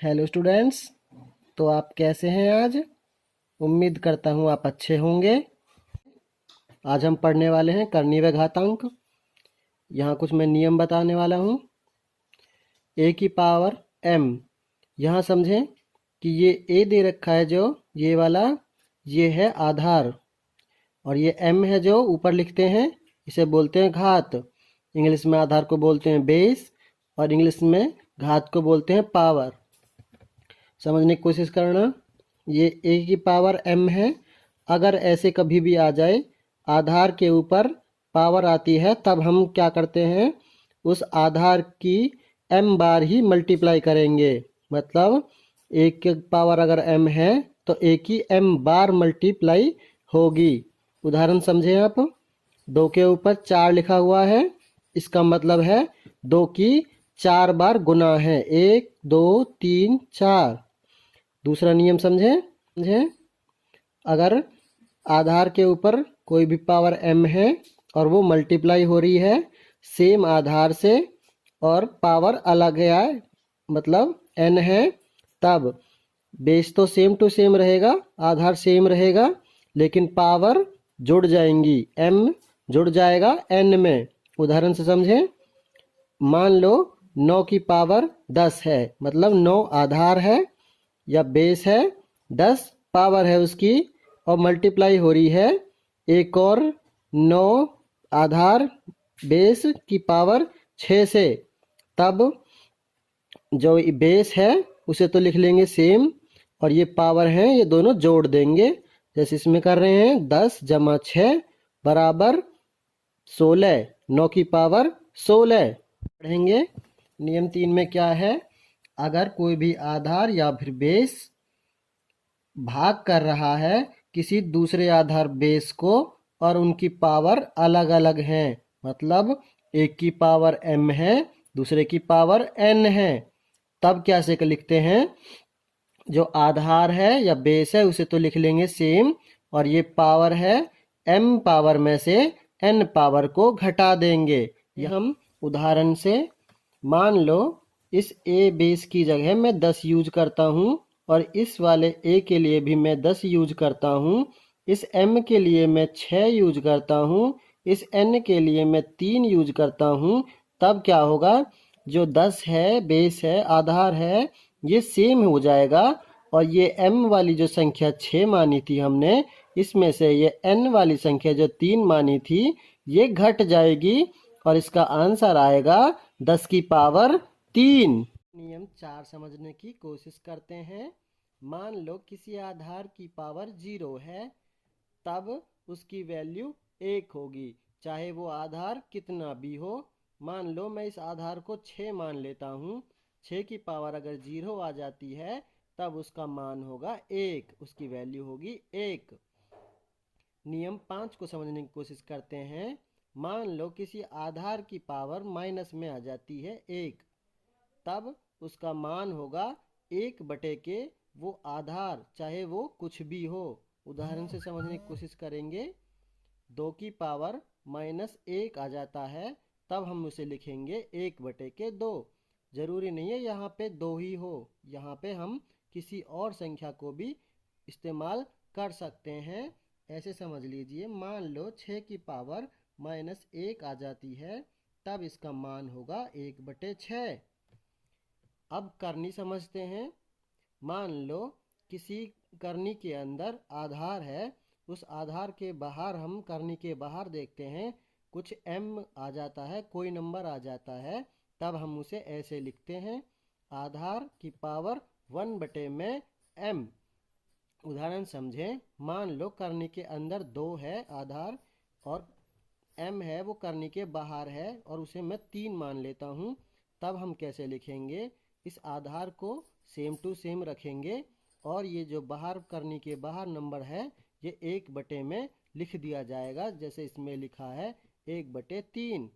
Hello students. तो आप कैसे हैं आज? उम्मीद करता हूँ आप अच्छे होंगे। आज हम पढ़ने वाले हैं करनी व घातांक। यहाँ कुछ मैं नियम बताने वाला हूँ। ए की पावर m। यहाँ समझें कि ये a दे रखा है जो ये वाला, ये है आधार, और ये m है जो ऊपर लिखते हैं, इसे बोलते हैं घात। इंग्लिश में आधार को बोलते हैं बेस और इंग्लिश में घात को बोलते हैं पावर। समझने की कोशिश करना। ये a की पावर m है। अगर ऐसे कभी भी आ जाए आधार के ऊपर पावर आती है, तब हम क्या करते हैं, उस आधार की m बार ही मल्टीप्लाई करेंगे। मतलब a की पावर अगर m है तो a की m बार मल्टीप्लाई होगी। उदाहरण समझें आप। 2 के ऊपर 4 लिखा हुआ है, इसका मतलब है 2 की 4 बार गुना है। 1 2 3 4। दूसरा नियम समझें। अगर आधार के ऊपर कोई भी पावर m है और वो मल्टीप्लाई हो रही है सेम आधार से और पावर अलग है, मतलब n है, तब बेस तो सेम टू सेम रहेगा, आधार सेम रहेगा, लेकिन पावर जुड़ जाएंगी, m जुड़ जाएगा n में। उदाहरण से समझें। मान लो 9 की पावर 10 है, मतलब 9 आधार है या बेस है, 10 पावर है उसकी, और मल्टीप्लाई हो रही है एक और 9 आधार बेस की पावर 6 से। तब जो बेस है उसे तो लिख लेंगे सेम, और ये पावर है ये दोनों जोड़ देंगे, जैसे इसमें कर रहे हैं 10 जमा 6 बराबर 16। 9 की पावर 16 पढ़ेंगे। नियम 3 में क्या है, अगर कोई भी आधार या फिर बेस भाग कर रहा है किसी दूसरे आधार बेस को और उनकी पावर अलग अलग हैं, मतलब एक की पावर m है दूसरे की पावर n है, तब कैसे लिखते हैं, जो आधार है या बेस है उसे तो लिख लेंगे सेम, और ये पावर है m पावर में से n पावर को घटा देंगे। यह हम उदाहरण से मान लो इस a बेस की जगह मैं 10 यूज करता हूँ और इस वाले a के लिए भी मैं 10 यूज करता हूँ, इस m के लिए मैं 6 यूज करता हूँ, इस n के लिए मैं 3 यूज करता हूँ, तब क्या होगा, जो 10 है बेस है आधार है ये सेम हो जाएगा, और ये m वाली जो संख्या 6 मानी थी हमने, इसमें से ये n वाली संख्या जो 3 मानी थी ये घट जाएगी, और इसका आंसर आएगा 10 की पावर 3। नियम 4 समझने की कोशिश करते हैं। मान लो किसी आधार की पावर 0 है, तब उसकी वैल्यू 1 होगी, चाहे वो आधार कितना भी हो। मान लो मैं इस आधार को 6 मान लेता हूँ, 6 की पावर अगर 0 आ जाती है तब उसका मान होगा 1, उसकी वैल्यू होगी 1। नियम 5 को समझने की कोशिश करते हैं। मान लो किसी आधार की पावर माइनस में आ जाती है 1, तब उसका मान होगा 1 बटे के वो आधार, चाहे वो कुछ भी हो। उदाहरण से समझने की कोशिश करेंगे। 2 की पावर -1 आ जाता है, तब हम उसे लिखेंगे 1 बटे के 2। जरूरी नहीं है यहाँ पे 2 ही हो, यहाँ पे हम किसी और संख्या को भी इस्तेमाल कर सकते हैं। ऐसे समझ लीजिए, मान लो 6 की पावर -1 आ जाती है, तब इसका मान होगा 1 बटे 6। अब करनी समझते हैं। मान लो किसी करनी के अंदर आधार है, उस आधार के बाहर हम करनी के बाहर देखते हैं कुछ m आ जाता है, कोई नंबर आ जाता है, तब हम उसे ऐसे लिखते हैं आधार की पावर 1 बटे में m। उदाहरण समझें। मान लो करनी के अंदर 2 है आधार और m है वो करनी के बाहर है, और उसे मैं 3 मान लेता हूँ, तब हम कैसे लिखेंगे, इस आधार को सेम टू सेम रखेंगे, और ये जो बाहर करनी के बाहर नंबर है ये 1 बटे में लिख दिया जाएगा, जैसे इसमें लिखा है 1 बटे 3।